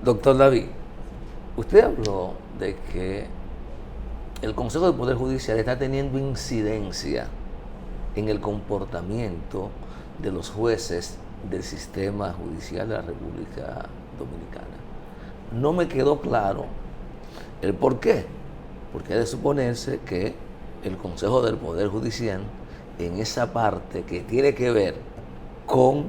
Doctor David, usted habló de que el Consejo del Poder Judicial está teniendo incidencia en el comportamiento de los jueces del sistema judicial de la República Dominicana. No me quedó claro el por qué, porque ha de suponerse que el Consejo del Poder Judicial, en esa parte que tiene que ver con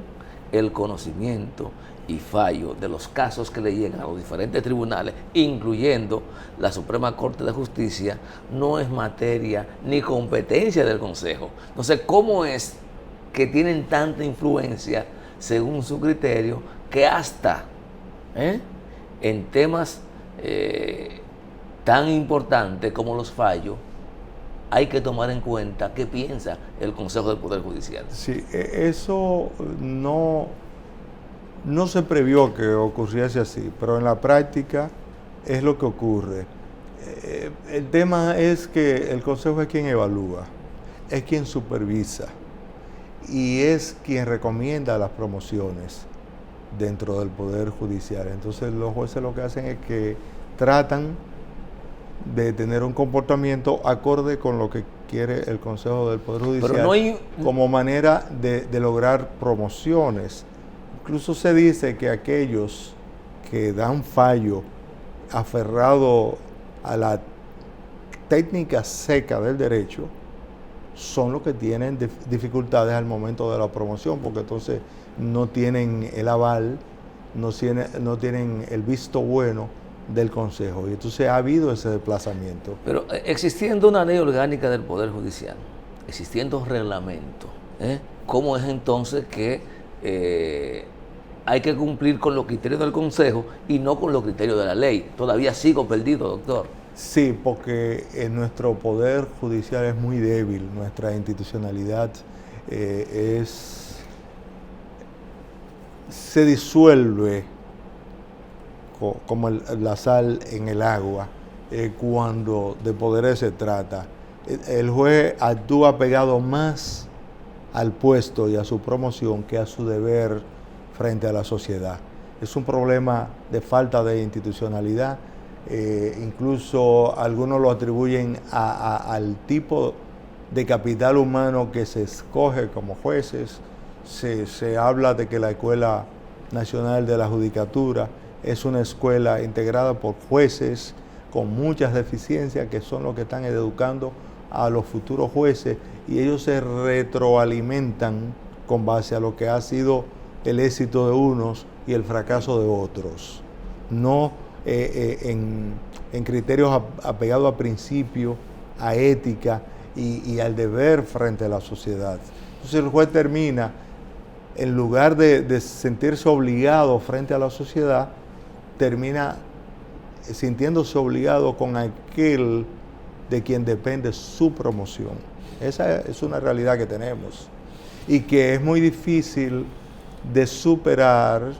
el conocimiento y fallo de los casos que le llegan a los diferentes tribunales, incluyendo la Suprema Corte de Justicia, no es materia ni competencia del Consejo. Entonces, ¿cómo es que tienen tanta influencia, según su criterio, que hasta en temas tan importantes como los fallos, hay que tomar en cuenta qué piensa el Consejo del Poder Judicial? Sí, eso no se previó que ocurriese así, pero en la práctica es lo que ocurre. El tema es que el Consejo es quien evalúa, es quien supervisa y es quien recomienda las promociones dentro del Poder Judicial. Entonces los jueces lo que hacen es que tratan de tener un comportamiento acorde con lo que quiere el Consejo del Poder Judicial, como manera de lograr promociones. Incluso se dice que aquellos que dan fallo aferrado a la técnica seca del derecho son los que tienen dificultades al momento de la promoción, porque entonces no tienen el aval, no tienen el visto bueno del Consejo, y entonces ha habido ese desplazamiento. Pero existiendo una ley orgánica del Poder Judicial, existiendo reglamento, ¿cómo es entonces que hay que cumplir con los criterios del Consejo y no con los criterios de la ley? Todavía sigo perdido, doctor. Sí, porque nuestro Poder Judicial es muy débil, nuestra institucionalidad se disuelve como la sal en el agua cuando de poderes se trata. El juez actúa pegado más al puesto y a su promoción que a su deber frente a la sociedad. Es un problema de falta de institucionalidad. Incluso algunos lo atribuyen al tipo de capital humano que se escoge como jueces. Se habla de que la Escuela Nacional de la Judicatura es una escuela integrada por jueces con muchas deficiencias, que son los que están educando a los futuros jueces, y ellos se retroalimentan con base a lo que ha sido el éxito de unos y el fracaso de otros, no en criterios apegados a principios, a ética y al deber frente a la sociedad. Entonces el juez termina, en lugar de sentirse obligado frente a la sociedad, termina sintiéndose obligado con aquel de quien depende su promoción. Esa es una realidad que tenemos y que es muy difícil de superar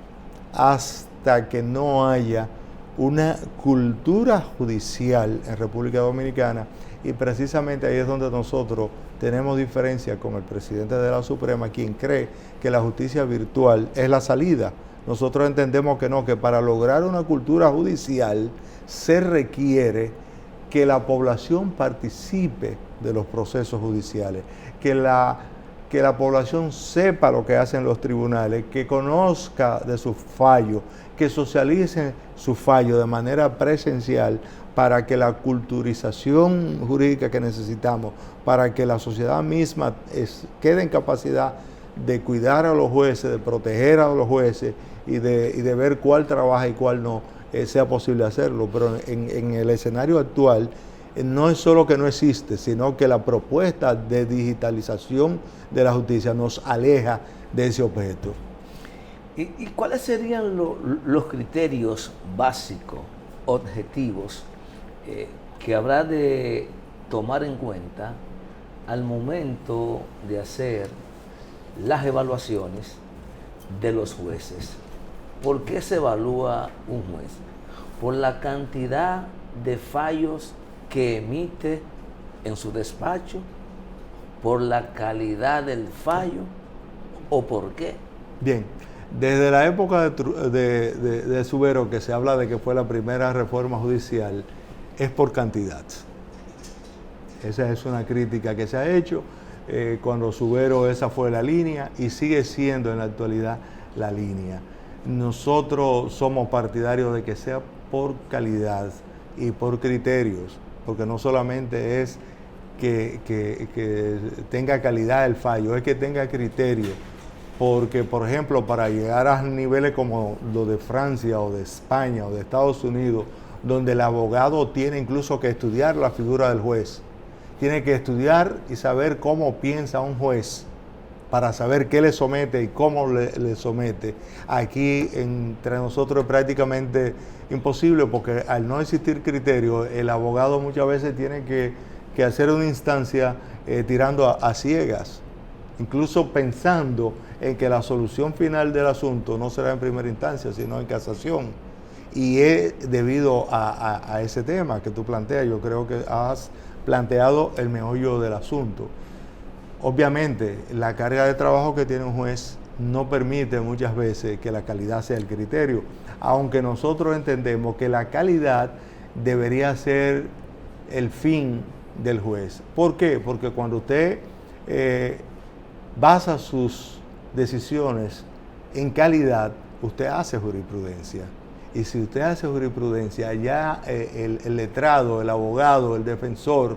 hasta que no haya una cultura judicial en República Dominicana, y precisamente ahí es donde nosotros tenemos diferencia con el presidente de la Suprema, quien cree que la justicia virtual es la salida. Nosotros entendemos que no, que para lograr una cultura judicial se requiere que la población participe de los procesos judiciales, que la población sepa lo que hacen los tribunales, que conozca de sus fallos, que socialicen sus fallos de manera presencial, para que la culturización jurídica que necesitamos, para que la sociedad misma quede en capacidad de cuidar a los jueces, de proteger a los jueces y de ver cuál trabaja y cuál no, sea posible hacerlo. Pero en el escenario actual no es solo que no existe, sino que la propuesta de digitalización de la justicia nos aleja de ese objeto. ¿Y cuáles serían los criterios básicos, objetivos, que habrá de tomar en cuenta al momento de hacer las evaluaciones de los jueces? ¿Por qué se evalúa un juez? ¿Por la cantidad de fallos que emite en su despacho? ¿Por la calidad del fallo? ¿O por qué? Bien, Desde la época de Subero, que se habla de que fue la primera reforma judicial, es por cantidad. Esa es una crítica que se ha hecho. Cuando Subero, esa fue la línea y sigue siendo en la actualidad la línea. Nosotros somos partidarios de que sea por calidad y por criterios, porque no solamente es que tenga calidad el fallo, es que tenga criterio. Porque, por ejemplo, para llegar a niveles como lo de Francia o de España o de Estados Unidos, donde el abogado tiene incluso que estudiar la figura del juez, tiene que estudiar y saber cómo piensa un juez para saber qué le somete y cómo le somete. Aquí entre nosotros es prácticamente imposible, porque al no existir criterio, el abogado muchas veces tiene que hacer una instancia tirando a ciegas, incluso pensando en que la solución final del asunto no será en primera instancia, sino en casación. Y es debido a ese tema que tú planteas. Yo creo que has planteado el meollo del asunto. Obviamente, la carga de trabajo que tiene un juez no permite muchas veces que la calidad sea el criterio, aunque nosotros entendemos que la calidad debería ser el fin del juez. ¿Por qué? Porque cuando usted basa sus decisiones en calidad, usted hace jurisprudencia. Y si usted hace jurisprudencia, ya el letrado, el abogado, el defensor,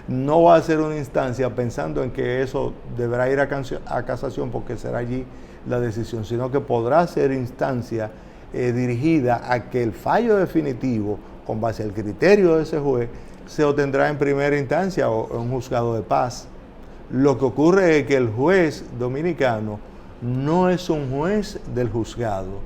no va a hacer una instancia pensando en que eso deberá ir a casación porque será allí la decisión, sino que podrá ser instancia dirigida a que el fallo definitivo, con base al criterio de ese juez, se obtendrá en primera instancia o en un juzgado de paz. Lo que ocurre es que el juez dominicano no es un juez del juzgado,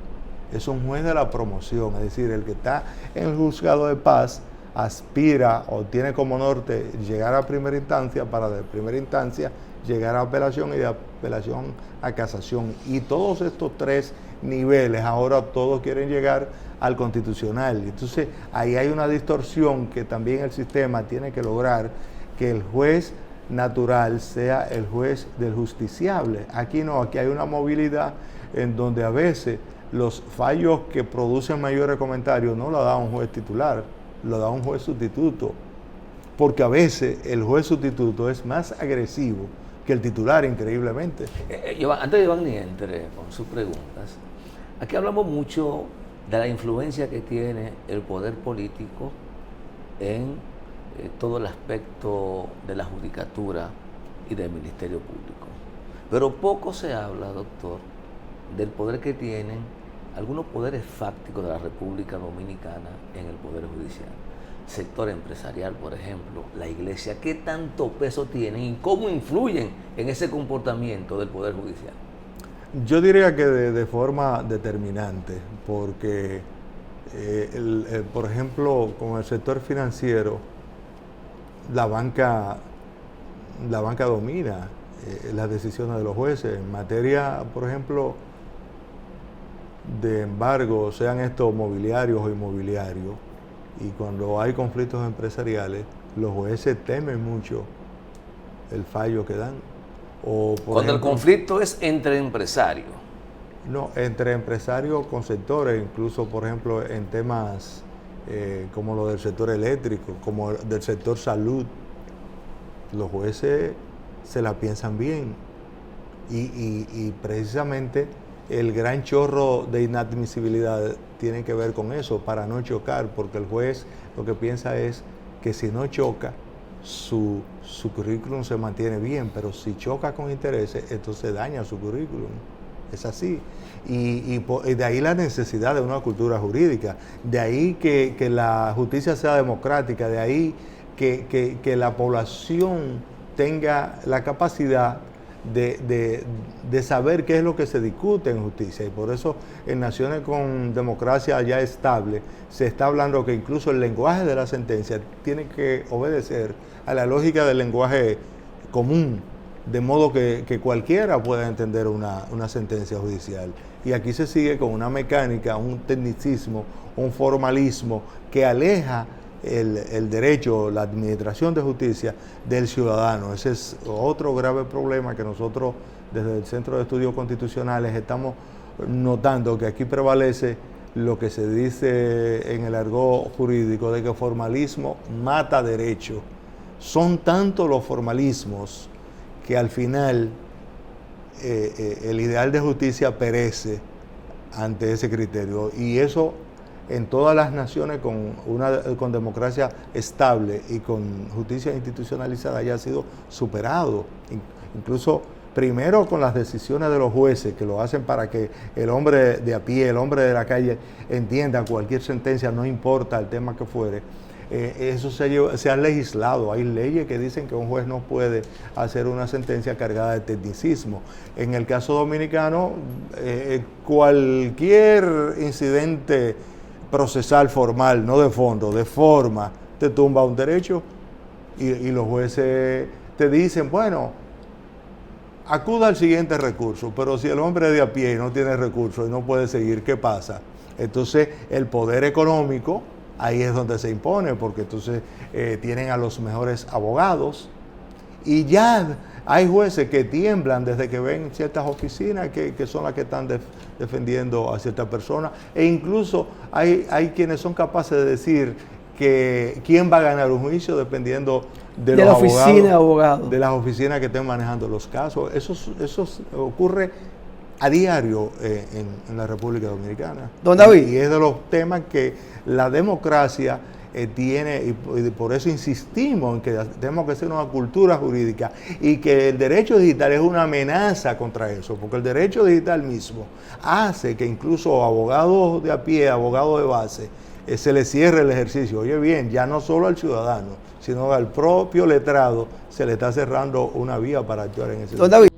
es un juez de la promoción, es decir, el que está en el juzgado de paz aspira o tiene como norte llegar a primera instancia para de primera instancia llegar a apelación y de apelación a casación. Y todos estos tres niveles ahora todos quieren llegar al constitucional. Entonces ahí hay una distorsión que también el sistema tiene que lograr, que el juez natural sea el juez del justiciable. Aquí no, aquí hay una movilidad en donde a veces los fallos que producen mayores comentarios no lo da un juez titular, lo da un juez sustituto, porque a veces el juez sustituto es más agresivo que el titular, increíblemente. Antes de Iván ni entre con sus preguntas, aquí hablamos mucho de la influencia que tiene el poder político en todo el aspecto de la judicatura y del Ministerio Público. Pero poco se habla, doctor, del poder que tienen algunos poderes fácticos de la República Dominicana en el Poder Judicial. Sector empresarial, por ejemplo, la Iglesia, ¿qué tanto peso tienen y cómo influyen en ese comportamiento del Poder Judicial? Yo diría que de forma determinante, porque, por ejemplo, con el sector financiero, la banca domina las decisiones de los jueces en materia, por ejemplo, de embargo, sean estos mobiliarios o inmobiliarios, y cuando hay conflictos empresariales, los jueces temen mucho el fallo que dan. O, cuando ejemplo, el conflicto es entre empresarios. No, entre empresarios con sectores, incluso, por ejemplo, en temas como lo del sector eléctrico, como del sector salud, los jueces se la piensan bien. Y precisamente el gran chorro de inadmisibilidad tiene que ver con eso, para no chocar, porque el juez lo que piensa es que si no choca, su currículum se mantiene bien, pero si choca con intereses, entonces daña su currículum. Es así. Y de ahí la necesidad de una cultura jurídica, de ahí que la justicia sea democrática, de ahí que la población tenga la capacidad de saber qué es lo que se discute en justicia. Y por eso en naciones con democracia ya estable se está hablando que incluso el lenguaje de la sentencia tiene que obedecer a la lógica del lenguaje común, de modo que cualquiera pueda entender una sentencia judicial. Y aquí se sigue con una mecánica, un tecnicismo, un formalismo que aleja el derecho, la administración de justicia del ciudadano. Ese es otro grave problema que nosotros desde el Centro de Estudios Constitucionales estamos notando que aquí prevalece lo que se dice en el argot jurídico de que formalismo mata derecho. Son tantos los formalismos que al final el ideal de justicia perece ante ese criterio, y eso en todas las naciones con democracia estable y con justicia institucionalizada ya ha sido superado, incluso primero con las decisiones de los jueces, que lo hacen para que el hombre de a pie, el hombre de la calle entienda cualquier sentencia, no importa el tema que fuere. Eso se ha legislado. Hay leyes que dicen que un juez no puede hacer una sentencia cargada de tecnicismo. En el caso dominicano, cualquier incidente procesal formal, no de fondo, de forma, te tumba un derecho, y los jueces te dicen, bueno, acuda al siguiente recurso, pero si el hombre de a pie no tiene recursos y no puede seguir, ¿qué pasa? Entonces el poder económico ahí es donde se impone, porque entonces tienen a los mejores abogados, y ya hay jueces que tiemblan desde que ven ciertas oficinas que son las que están defendiendo a ciertas personas, e incluso hay quienes son capaces de decir que quién va a ganar un juicio dependiendo de los abogados, de las oficinas que estén manejando los casos. Eso ocurre a diario en la República Dominicana. Don David. Y es de los temas que la democracia tiene, y por eso insistimos en que tenemos que hacer una cultura jurídica, y que el derecho digital es una amenaza contra eso, porque el derecho digital mismo hace que incluso abogados de a pie, abogados de base, se le cierre el ejercicio. Oye bien, ya no solo al ciudadano, sino al propio letrado se le está cerrando una vía para actuar en ese Don David.